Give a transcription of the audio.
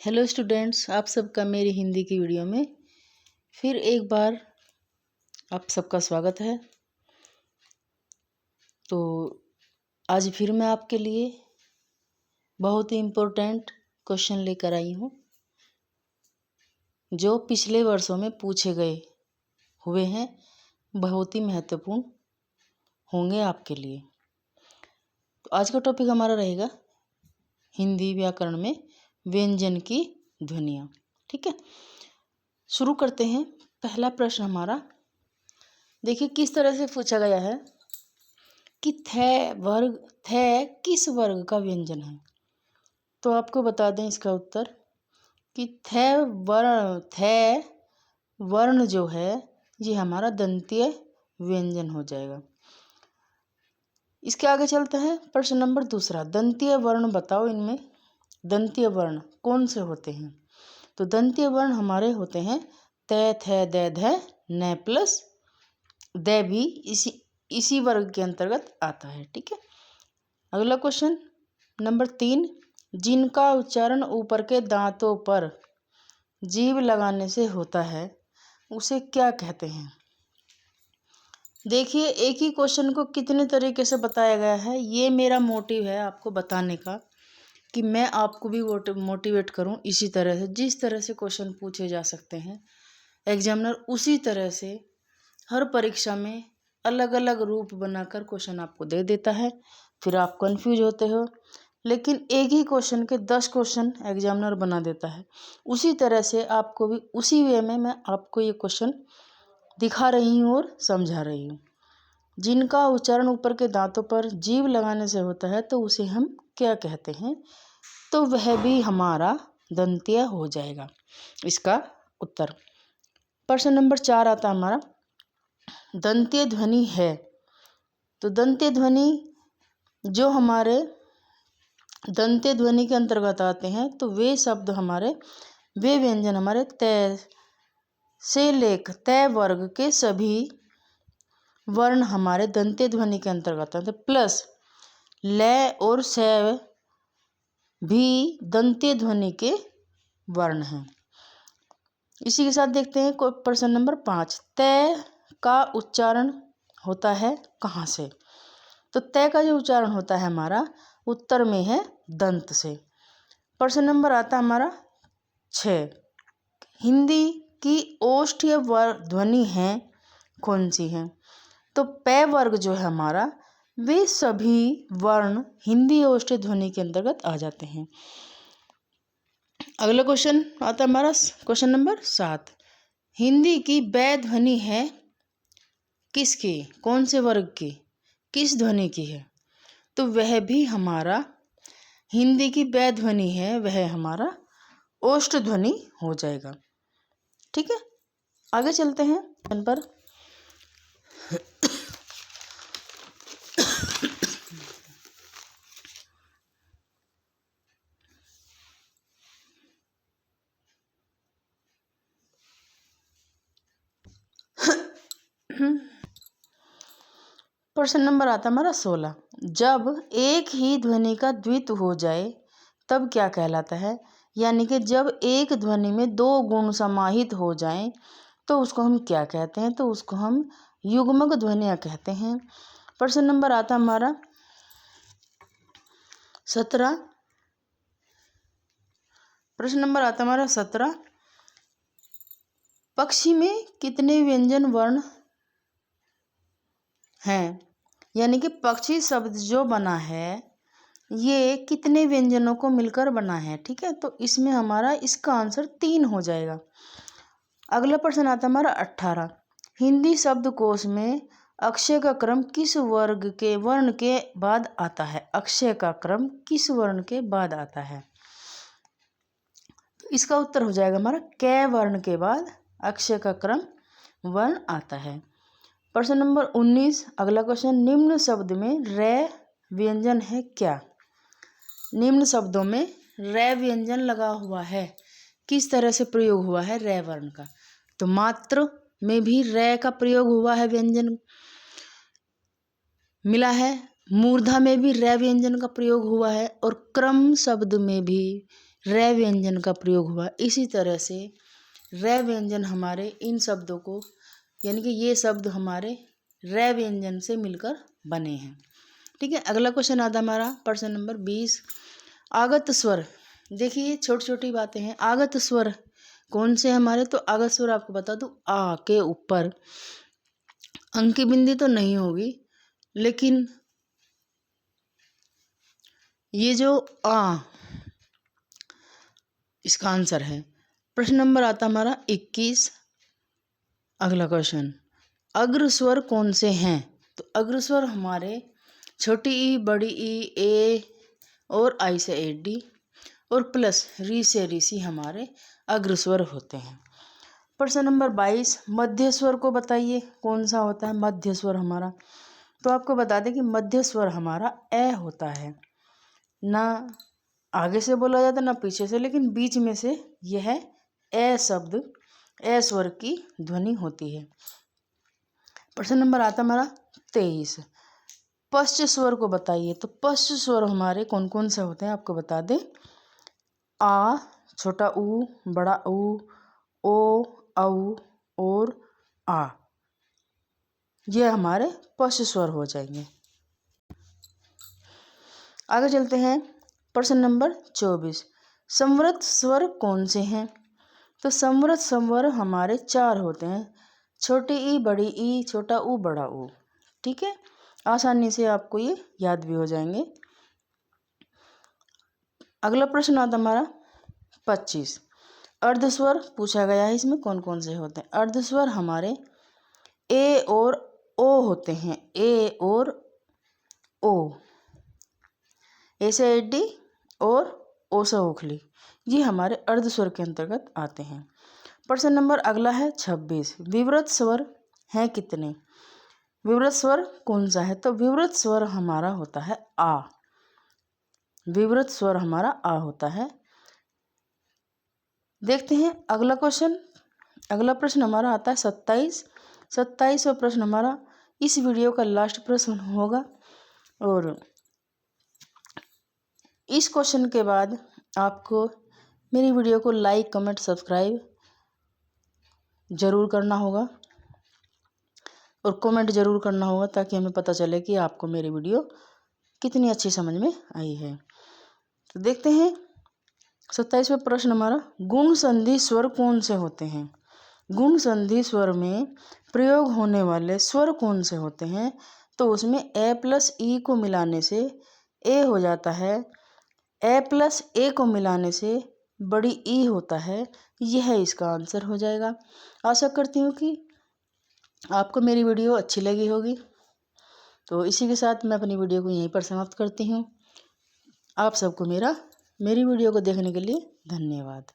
Hello students, आप सबका मेरी हिंदी की वीडियो में फिर एक बार आप सबका स्वागत है। तो आज फिर मैं आपके लिए बहुत ही इम्पोर्टेंट क्वेश्चन लेकर आई हूँ जो पिछले वर्षों में पूछे गए हुए हैं, बहुत ही महत्वपूर्ण होंगे आपके लिए। तो आज का टॉपिक हमारा रहेगा हिंदी व्याकरण में व्यंजन की ध्वनियाँ। ठीक है, शुरू करते हैं। पहला प्रश्न हमारा देखिए किस तरह से पूछा गया है कि थे किस वर्ग का व्यंजन है। तो आपको बता दें इसका उत्तर कि थे वर्ण जो है ये हमारा दंतीय व्यंजन हो जाएगा। इसके आगे चलता है प्रश्न नंबर दूसरा, दंतीय वर्ण बताओ, इनमें दंतीय वर्ण कौन से होते हैं। तो दंतीय वर्ण हमारे होते हैं तै थे दै धै न प्लस दै भी इसी वर्ग के अंतर्गत आता है। ठीक है, अगला क्वेश्चन नंबर 3, जिनका उच्चारण ऊपर के दांतों पर जीभ लगाने से होता है उसे क्या कहते हैं। देखिए एक ही क्वेश्चन को कितने तरीके से बताया गया है। ये मेरा मोटिव है आपको बताने का कि मैं आपको भी मोटिवेट करूं इसी तरह से। जिस तरह से क्वेश्चन पूछे जा सकते हैं एग्जामिनर उसी तरह से हर परीक्षा में अलग अलग रूप बनाकर क्वेश्चन आपको दे देता है, फिर आप कंफ्यूज होते हो। लेकिन एक ही क्वेश्चन के 10 क्वेश्चन एग्जामिनर बना देता है। उसी तरह से आपको भी उसी वे में मैं आपको ये क्वेश्चन दिखा रही हूँ और समझा रही हूँ। जिनका उच्चारण ऊपर के दांतों पर जीभ लगाने से होता है तो उसे हम क्या कहते हैं। तो वह भी हमारा दंतीय हो जाएगा इसका उत्तर। प्रश्न नंबर 4 आता है हमारा, दंतीय ध्वनि है। तो दंतीय ध्वनि जो हमारे दंतीय ध्वनि के अंतर्गत आते हैं तो वे शब्द वे व्यंजन हमारे तय से लेकर तय वर्ग के सभी वर्ण हमारे दंतीय ध्वनि के अंतर्गत आते हैं। प्लस लय और स भी दंतीय ध्वनि के वर्ण हैं। इसी के साथ देखते हैं प्रश्न नंबर 5, तय का उच्चारण होता है कहाँ से। तो तय का जो उच्चारण होता है हमारा उत्तर में है दंत से। प्रश्न नंबर आता हमारा 6, हिंदी की ओष्ठ्य ध्वनि है कौन सी है। तो पै वर्ग जो है हमारा वे सभी वर्ण हिंदी ओष्ठ्य ध्वनि के अंतर्गत आ जाते हैं। अगला क्वेश्चन आता है हमारा क्वेश्चन नंबर 7, हिंदी की बै ध्वनि है किसकी, कौन से वर्ग की, किस ध्वनि की है। तो वह भी हमारा हिंदी की बै ध्वनि है, वह हमारा ओष्ठ ध्वनि हो जाएगा। ठीक है, आगे चलते हैं इन पर। प्रश्न नंबर आता हमारा 16, जब एक ही ध्वनि का द्वित्व हो जाए तब क्या कहलाता है। यानी कि जब एक ध्वनि में 2 गुण समाहित हो जाएं तो उसको हम क्या कहते हैं। तो उसको हम युग्मक ध्वनियाँ कहते हैं। प्रश्न नंबर आता हमारा 17, प्रश्न नंबर आता हमारा 17, पक्षी में कितने व्यंजन वर्ण हैं। यानी कि पक्षी शब्द जो बना है ये कितने व्यंजनों को मिलकर बना है। ठीक है, तो इसमें हमारा इसका आंसर 3 हो जाएगा। अगला प्रश्न आता हमारा 18, हिंदी शब्दकोश में अक्षय का क्रम किस वर्ग के वर्ण के बाद आता है। अक्षय का क्रम किस वर्ण के बाद आता है। तो इसका उत्तर हो जाएगा हमारा कै वर्ण के बाद अक्षय का क्रम वर्ण आता है। प्रश्न नंबर 19, अगला क्वेश्चन, निम्न शब्द में रै व्यंजन है क्या। निम्न शब्दों में रै व्यंजन लगा हुआ है, किस तरह से प्रयोग हुआ है रै वर्ण का। तो मात्र में भी रै का प्रयोग हुआ है, व्यंजन मिला है। मूर्धा में भी रै व्यंजन का प्रयोग हुआ है और क्रम शब्द में भी रै व्यंजन का प्रयोग हुआ। इसी तरह से रै व्यंजन हमारे इन शब्दों को, यानी कि ये शब्द हमारे रै व्यंजन से मिलकर बने हैं। ठीक है, अगला क्वेश्चन आता है हमारा प्रश्न नंबर 20। आगत स्वर, देखिए छोटी छोटी बातें हैं। आगत स्वर कौन से हमारे, तो आगत स्वर आपको बता दूं, आ के ऊपर अंक की बिंदी तो नहीं होगी, लेकिन ये जो आ, इसका आंसर है। प्रश्न नंबर आता हमारा 21। अगला क्वेश्चन, अग्र स्वर कौन से हैं, तो अग्र स्वर हमारे छोटी ई, बड़ी ई, ए और आई से ए डी और प्लस री से री सी हमारे अग्र स्वर होते हैं। प्रश्न नंबर 22, मध्य स्वर को बताइए कौन सा होता है मध्य स्वर हमारा। तो आपको बता दें कि मध्य स्वर हमारा ए होता है, ना आगे से बोला जाता ना पीछे से, लेकिन बीच में से यह ए शब्द, ए स्वर की ध्वनि होती है। प्रश्न नंबर आता हमारा 23, पश्च स्वर को बताइए। तो पश्च स्वर हमारे कौन कौन से होते हैं आपको बता दें, आ, छोटा ऊ, बड़ा ऊ, ओ, औ और आ, ये हमारे पश्च स्वर हो जाएंगे। आगे चलते हैं, प्रश्न नंबर 24, संवृत स्वर कौन से हैं। तो संवृत स्वर हमारे 4 होते हैं, छोटी ई, बड़ी ई, छोटा ऊ, बड़ा ऊ। ठीक है, आसानी से आपको ये याद भी हो जाएंगे। अगला प्रश्न आता हमारा 25, अर्धस्वर पूछा गया है, इसमें कौन कौन से होते हैं। अर्धस्वर हमारे ए और ओ होते हैं, ए और ओ, ए से ए डी और ओ से ओखली, ये हमारे अर्धस्वर के अंतर्गत आते हैं। प्रश्न नंबर अगला है 26, विवृत स्वर हैं कितने। विवृत स्वर कौन सा है, तो विवृत स्वर हमारा होता है आ, विवृत स्वर हमारा आ होता है। देखते हैं अगला क्वेश्चन। अगला प्रश्न हमारा आता है 27। 27वां प्रश्न हमारा इस वीडियो का लास्ट प्रश्न होगा, और इस क्वेश्चन के बाद आपको मेरी वीडियो को लाइक, कमेंट, सब्सक्राइब ज़रूर करना होगा और कमेंट ज़रूर करना होगा, ताकि हमें पता चले कि आपको मेरी वीडियो कितनी अच्छी समझ में आई है। तो देखते हैं 27वां प्रश्न हमारा, गुण संधि स्वर कौन से होते हैं। गुण संधि स्वर में प्रयोग होने वाले स्वर कौन से होते हैं, तो उसमें ए प्लस ई को मिलाने से ए हो जाता है, ए प्लस ए को मिलाने से बड़ी ई होता है, यह इसका आंसर हो जाएगा। आशा करती हूँ कि आपको मेरी वीडियो अच्छी लगी होगी। तो इसी के साथ मैं अपनी वीडियो को यहीं पर समाप्त करती हूँ। आप सबको मेरी वीडियो को देखने के लिए धन्यवाद।